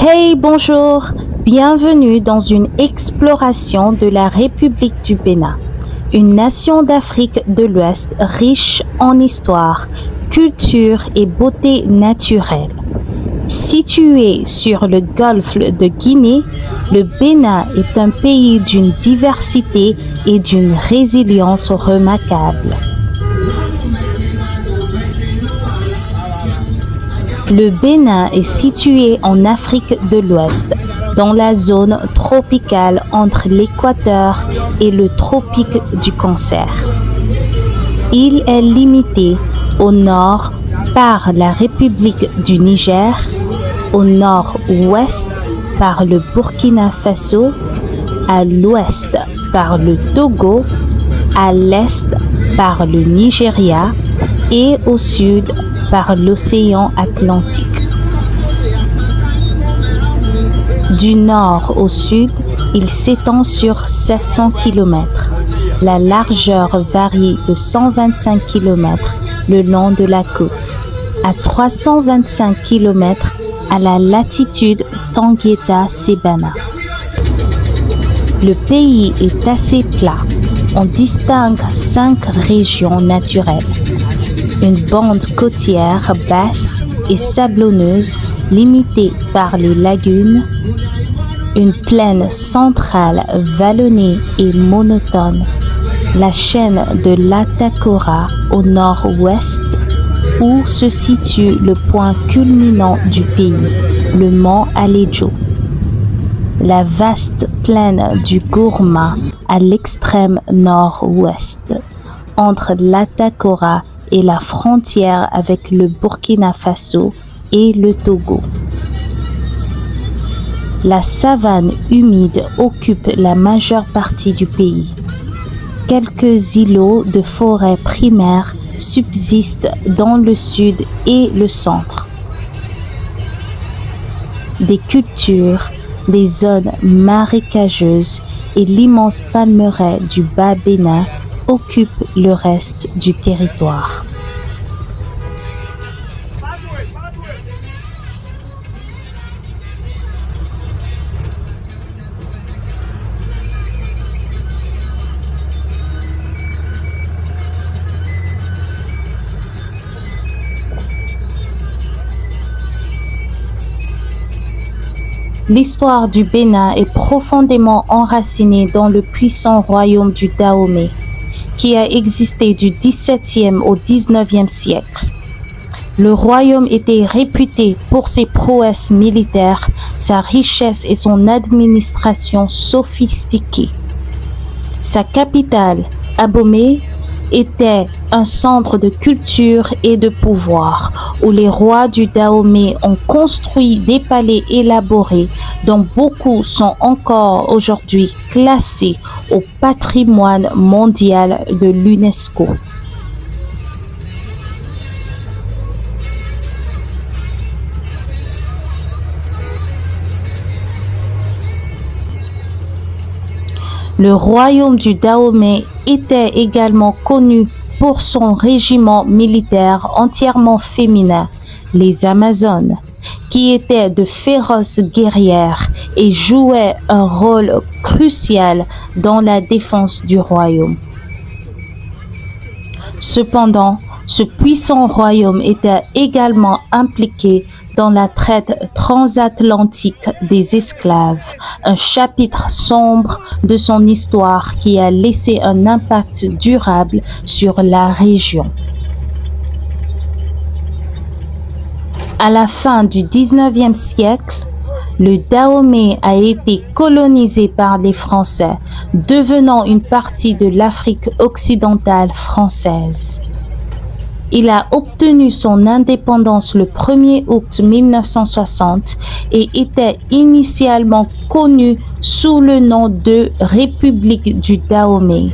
Hey, bonjour! Bienvenue dans une exploration de la République du Bénin, une nation d'Afrique de l'Ouest riche en histoire, culture et beauté naturelle. Situé sur le golfe de Guinée, le Bénin est un pays d'une diversité et d'une résilience remarquables. Le Bénin est situé en Afrique de l'Ouest, dans la zone tropicale entre l'équateur et le tropique du Cancer. Il est limité au nord par la République du Niger, au nord-ouest par le Burkina Faso, à l'ouest par le Togo, à l'est par le Nigeria et au sud par l'océan Atlantique. Du nord au sud, il s'étend sur 700 km. La largeur varie de 125 km le long de la côte, à 325 km à la latitude Tangueta-Sebana. Le pays est assez plat. On distingue 5 régions naturelles. Une bande côtière basse et sablonneuse limitée par les lagunes, une plaine centrale vallonnée et monotone, la chaîne de l'Atacora au nord-ouest, où se situe le point culminant du pays, le mont Aledjo. La vaste plaine du Gourma à l'extrême nord-ouest, entre l'Atacora et la frontière avec le Burkina Faso et le Togo. La savane humide occupe la majeure partie du pays. Quelques îlots de forêt primaire subsistent dans le sud et le centre. Des cultures, des zones marécageuses et l'immense palmeraie du Bas-Bénin occupent le reste du territoire. L'histoire du Bénin est profondément enracinée dans le puissant royaume du Dahomey, qui a existé du XVIIe au XIXe siècle. Le royaume était réputé pour ses prouesses militaires, sa richesse et son administration sophistiquée. Sa capitale, Abomey, était un centre de culture et de pouvoir, où les rois du Dahomey ont construit des palais élaborés dont beaucoup sont encore aujourd'hui classés au patrimoine mondial de l'UNESCO. Le royaume du Dahomey était également connu pour son régiment militaire entièrement féminin, les Amazones, qui étaient de féroces guerrières et jouaient un rôle crucial dans la défense du royaume. Cependant, ce puissant royaume était également impliqué dans la traite transatlantique des esclaves, un chapitre sombre de son histoire qui a laissé un impact durable sur la région. À la fin du XIXe siècle, le Dahomey a été colonisé par les Français, devenant une partie de l'Afrique occidentale française. Il a obtenu son indépendance le 1er août 1960 et était initialement connu sous le nom de République du Dahomey.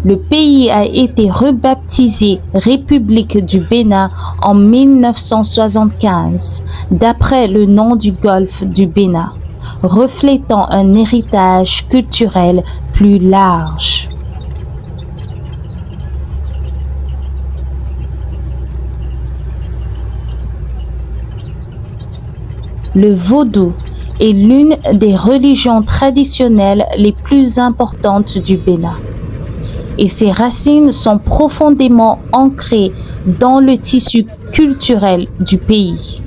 Le pays a été rebaptisé République du Bénin en 1975, d'après le nom du golfe du Bénin, reflétant un héritage culturel plus large. Le vaudou est l'une des religions traditionnelles les plus importantes du Bénin et ses racines sont profondément ancrées dans le tissu culturel du pays.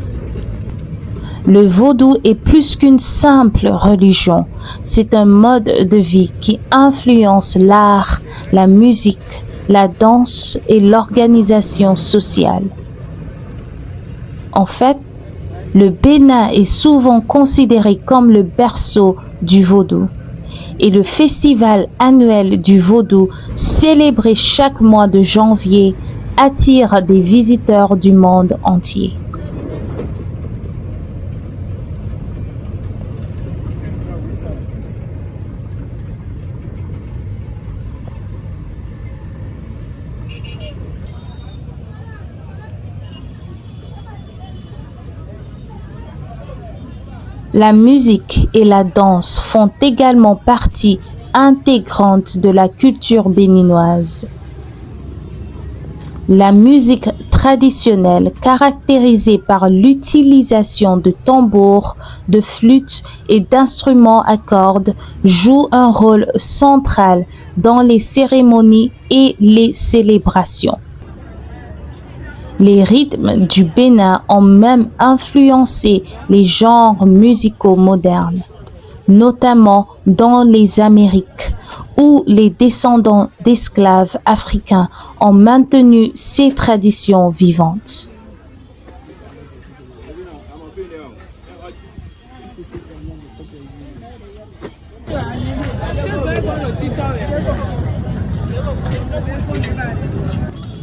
Le vaudou est plus qu'une simple religion, c'est un mode de vie qui influence l'art, la musique, la danse et l'organisation sociale. En fait, le Bénin est souvent considéré comme le berceau du vaudou et le festival annuel du vaudou, célébré chaque mois de janvier, attire des visiteurs du monde entier. La musique et la danse font également partie intégrante de la culture béninoise. La musique traditionnelle, caractérisée par l'utilisation de tambours, de flûtes et d'instruments à cordes, joue un rôle central dans les cérémonies et les célébrations. Les rythmes du Bénin ont même influencé les genres musicaux modernes, notamment dans les Amériques, où les descendants d'esclaves africains ont maintenu ces traditions vivantes.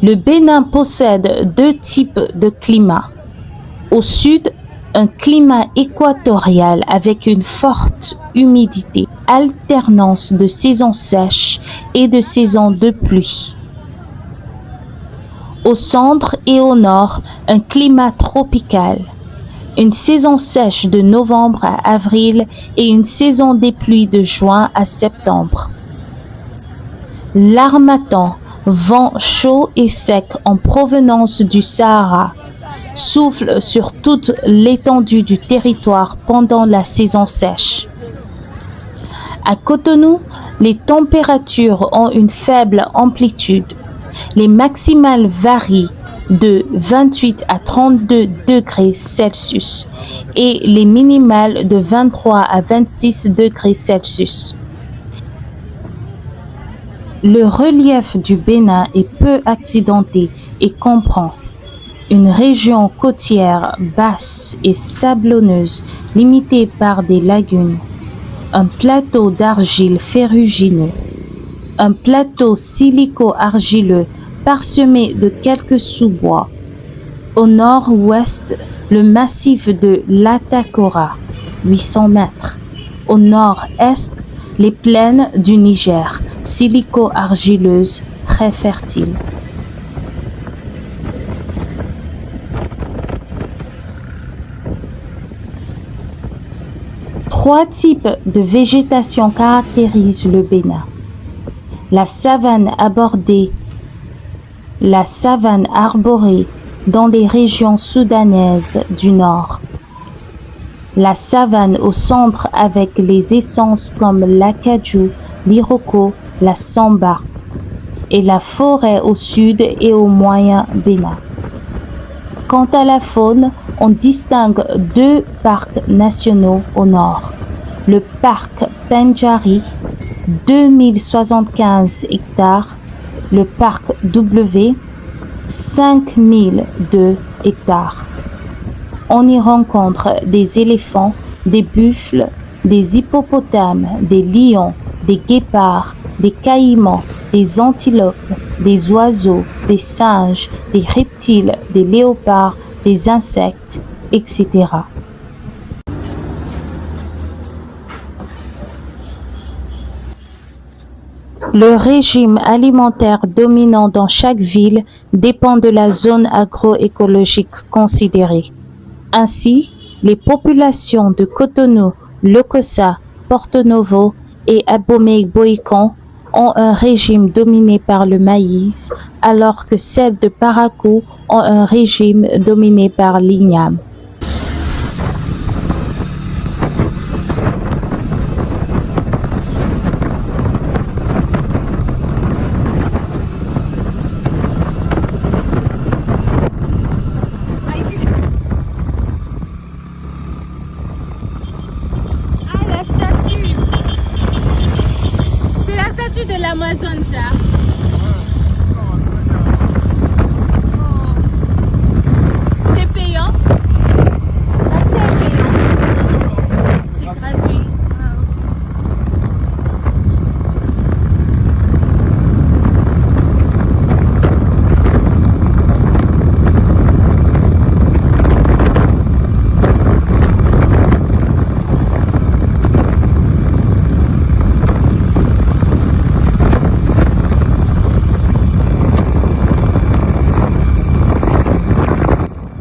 Le Bénin possède deux types de climats. Au sud, un climat équatorial avec une forte humidité, alternance de saisons sèches et de saisons de pluie. Au centre et au nord, un climat tropical. Une saison sèche de novembre à avril et une saison des pluies de juin à septembre. L'harmattan, vent chaud et sec en provenance du Sahara, souffle sur toute l'étendue du territoire pendant la saison sèche. À Cotonou, les températures ont une faible amplitude. Les maximales varient de 28 à 32 degrés Celsius et les minimales de 23 à 26 degrés Celsius. Le relief du Bénin est peu accidenté et comprend une région côtière basse et sablonneuse limitée par des lagunes, un plateau d'argile ferrugineux, un plateau silico-argileux parsemé de quelques sous-bois. Au nord-ouest, le massif de l'Atakora, 800 mètres. Au nord-est, les plaines du Niger, silico-argileuses, très fertiles. Trois types de végétation caractérisent le Bénin. La savane abordée, la savane arborée dans les régions soudanaises du nord, la savane au centre avec les essences comme l'acajou, l'iroko, la samba, et la forêt au sud et au moyen Bénin. Quant à la faune, on distingue deux parcs nationaux au nord. Le parc Pendjari, 2075 hectares, le parc W, 5002 hectares. On y rencontre des éléphants, des buffles, des hippopotames, des lions, des guépards, des caïmans, des antilopes, des oiseaux, des singes, des reptiles, des léopards, des insectes, etc. Le régime alimentaire dominant dans chaque ville dépend de la zone agroécologique considérée. Ainsi, les populations de Cotonou, Lokossa, Porto Novo et Abomey-Bohican ont un régime dominé par le maïs, alors que celles de Parakou ont un régime dominé par l'igname. proche de l'Amazon, ça. C'est payant? L'accès est payant. C'est gratuit.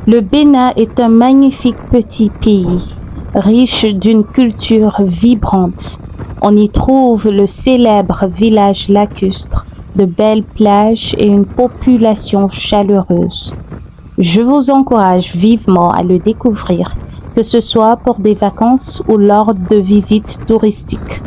Le Bénin est un magnifique petit pays, riche d'une culture vibrante. On y trouve le célèbre village lacustre, de belles plages et une population chaleureuse. Je vous encourage vivement à le découvrir, que ce soit pour des vacances ou lors de visites touristiques.